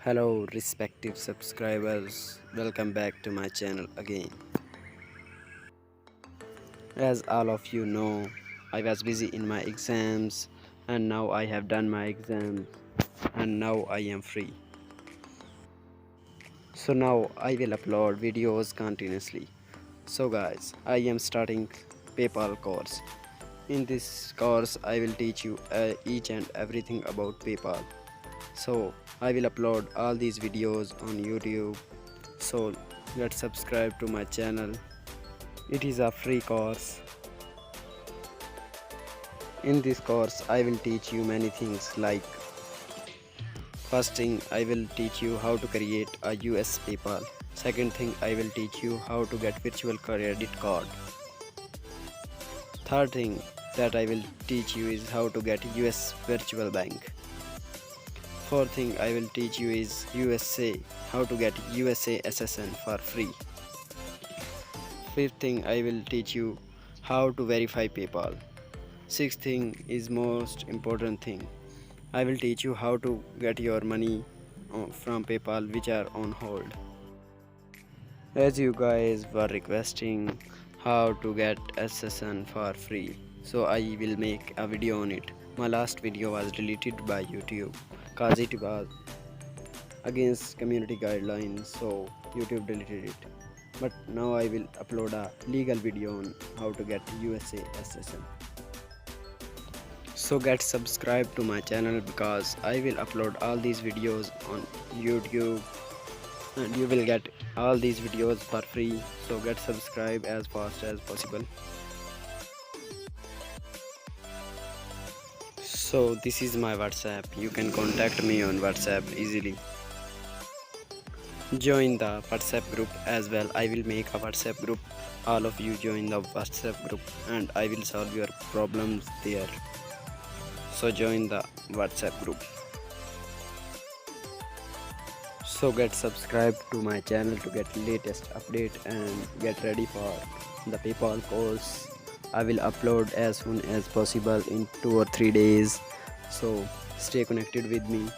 Hello respective subscribers, welcome back to my channel again. As all of you know, I was busy in my exams and now I have done my exams and now I am free. So now I will upload videos continuously. So guys, I am starting PayPal course. In this course I will teach you each and everything about PayPal. So I will upload all these videos on YouTube. So let's subscribe to my channel. It is a free course. In this course I will teach you many things like first thing I will teach you how to create a US PayPal. Second thing I will teach you how to get virtual credit card. Third thing that I will teach you is how to get US virtual bank. Fourth thing I will teach you is how to get USA SSN for free. Fifth thing I will teach you how to verify PayPal. Sixth thing is most important thing. I will teach you how to get your money from PayPal which are on hold. As you guys were requesting how to get SSN for free, so I will make a video on it. My last video was deleted by YouTube cause it was against community guidelines, so YouTube deleted it. But now I will upload a legal video on how to get USA SSN. So get subscribed to my channel because I will upload all these videos on YouTube and you will get all these videos for free. So get subscribed as fast as possible. So this is my WhatsApp. You can contact me on WhatsApp easily. Join the WhatsApp group as well. I will make a WhatsApp group. All of you join the WhatsApp group and I will solve your problems there. So join the WhatsApp group. So get subscribed to my channel to get latest update and get ready for the PayPal course. I will upload as soon as possible in 2 or 3 days. So stay connected with me.